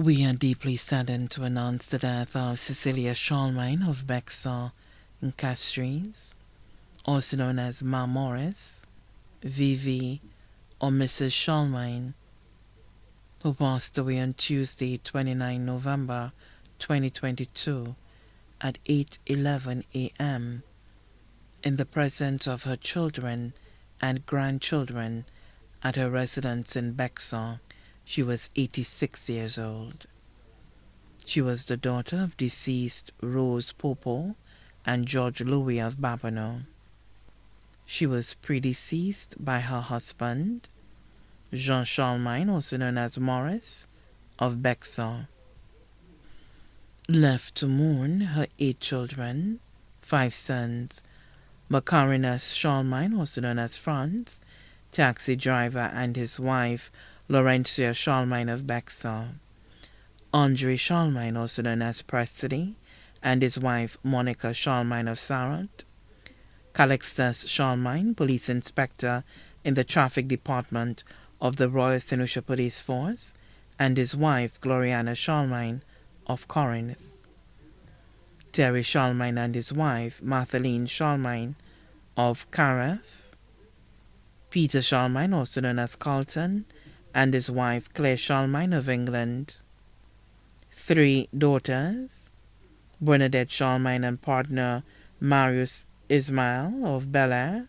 We are deeply saddened to announce the death of Cecilia Charlemagne of Bexar in Castries, also known as Ma Morris, Vivi, or Mrs. Charlemagne, who passed away on Tuesday, 29 November 2022 at 8:11 a.m. in the presence of her children and grandchildren at her residence in Bexar. She was 86 years old. She was the daughter of deceased Rose Popo and George Louis of Babonneau. She was predeceased by her husband, Jean Charlemagne, also known as Morris, of Bexar. Left to mourn her 8 children, 5 sons, Macarinus Charlemagne, also known as Franz, taxi driver, and his wife, Laurentia Charlemagne of Bexar. Andre Charlemagne, also known as Presley, and his wife, Monica Charlemagne of Sarant. Calixtus Charlemagne, police inspector in the traffic department of the Royal St. Lucia Police Force, and his wife, Gloriana Charlemagne of Corinth. Terry Charlemagne and his wife, Martheline Charlemagne of Careth. Peter Charlemagne, also known as Carlton, and his wife, Claire Charlemagne of England. 3 daughters, Bernadette Charlemagne and partner Marius Ismail of Bel Air,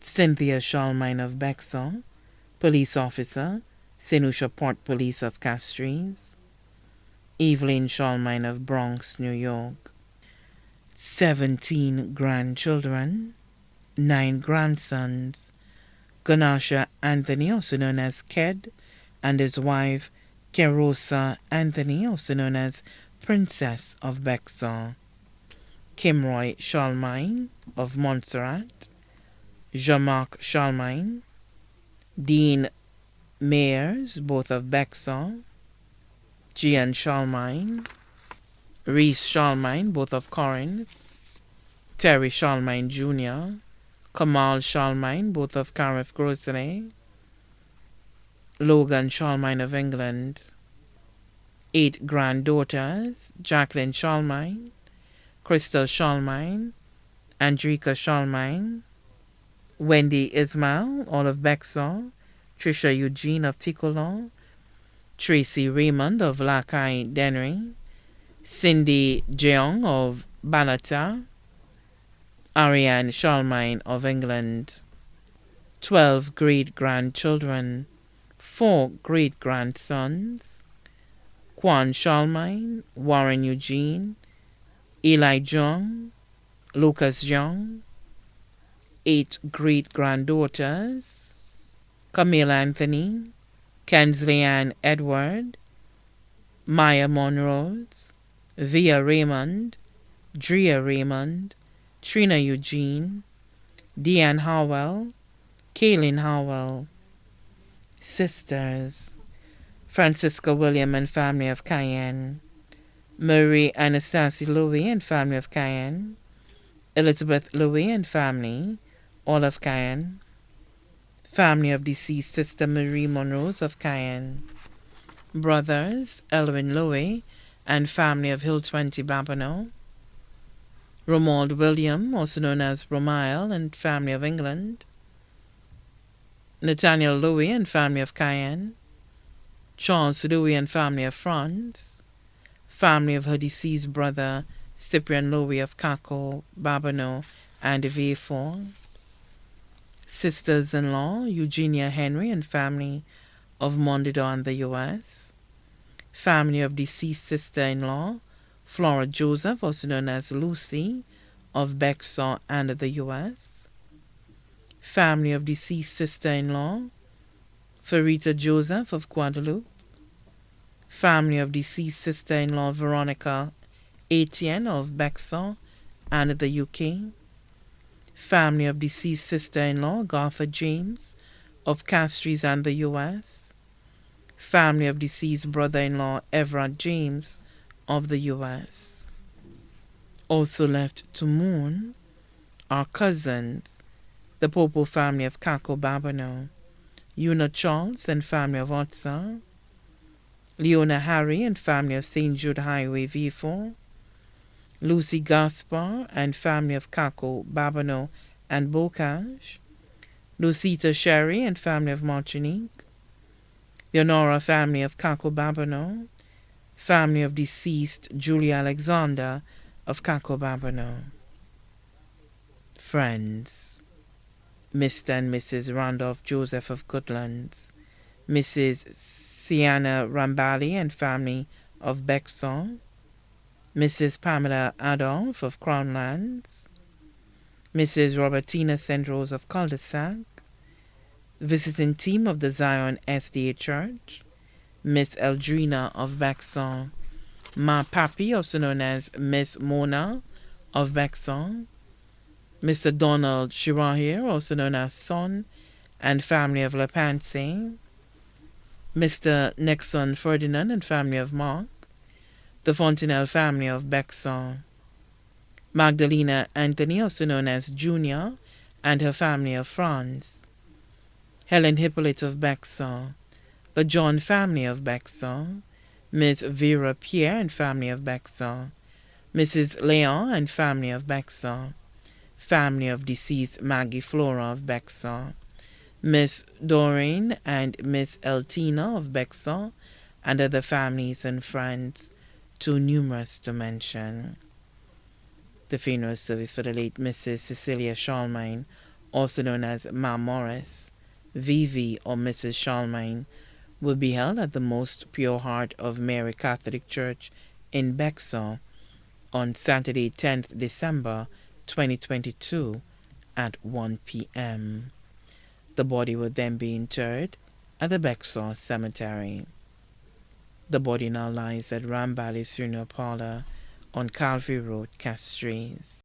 Cynthia Charlemagne of Bexar, police officer, St. Lucia Port Police of Castries, Evelyn Charlemagne of Bronx, New York. 17 grandchildren, 9 grandsons, Ganasha Anthony, also known as Ked, and his wife, Kerosa Anthony, also known as Princess of Bexar. Kimroy Charlemagne of Montserrat, Jean-Marc Charlemagne, Dean Mayers, both of Bexar, Gian Charlemagne, Reese Charlemagne, both of Corinth, Terry Charlemagne Jr., Kamal Charlemagne, both of Careth Grocery, Logan Charlemagne of England. 8 granddaughters, Jacqueline Charlemagne, Crystal Charlemagne, Andrika Charlemagne, Wendy Ismail, all of Bexar, Trisha Eugene of Ticolon, Tracy Raymond of Lacaille Dennery, Cindy Jeong of Banata, Ariane Charlemagne of England. 12 great-grandchildren, 4 great-grandsons, Quan Charlemagne, Warren Eugene, Eli Jung, Lucas Young. 8 great-granddaughters, Camille Anthony, Kensley Ann Edward, Maya Monrose, Via Raymond, Drea Raymond, Trina Eugene, Deanne Howell, Kaylin Howell. Sisters, Francisca William and family of Cayenne, Marie Anastasie Louis and family of Cayenne, Elizabeth Louis and family, all of Cayenne, family of deceased Sister Marie Monrose of Cayenne, brothers, Elwin Louis and family of Hill 20 Babonneau, Romuald William, also known as Romail and family of England, Nathaniel Louis and family of Cayenne, Charles Louis and family of France, family of her deceased brother Cyprian Louis of Caco, Babonneau, and Villefort, sisters-in-law Eugenia Henry and family of Mondador and the U.S., family of deceased sister-in-law Flora Joseph, also known as Lucy, of Bexar and the U.S., family of deceased sister-in-law Farita Joseph of Guadeloupe, family of deceased sister-in-law Veronica Etienne of Bexar and the UK, family of deceased sister-in-law Gartha James of Castries and the U.S., family of deceased brother-in-law Everett James of the U.S. Also left to mourn are cousins, the Popo family of Caco Babonneau, Una Charles and family of Otsa, Leona Harry and family of St. Jude Highway V4, Lucy Gaspar and family of Kako, Babano, and Bocage, Lucita Sherry and family of Martinique, the Honora family of Kako, Babano, family of deceased Julia Alexander of Kako, Babano. Friends: Mr. and Mrs. Randolph Joseph of Goodlands, Mrs. Sienna Rambali and family of Bexon, Mrs. Pamela Adolph of Crownlands, Mrs. Robertina St. Rose of Cul-de-Sac, visiting team of the Zion SDA Church, Miss Eldrina of Bexon, Ma Papi, also known as Miss Mona of Bexon, Mr. Donald Shirahir, also known as Son and family of Lepanse, Mr. Nixon Ferdinand and family of Mark, the Fontenelle family of Bexon, Magdalena Anthony, also known as Junior, and her family of France, Helen Hippolyte of Bexon, the John family of Bexon, Miss Vera Pierre and family of Bexon, Mrs. Leon and family of Bexon, family of deceased Maggie Flora of Bexon, Miss Doreen and Miss Eltina of Bexon, and other families and friends, too numerous to mention. The funeral service for the late Mrs. Cecilia Charlemagne, also known as Ma Morris, VV or Mrs. Charlemagne, will be held at the Most Pure Heart of Mary Catholic Church in Bexon on Saturday, 10th December 2022 at 1 p.m. The body will then be interred at the Bexon Cemetery. The body now lies at Ram Valley Funeral Parlor on Calvary Road, Castries.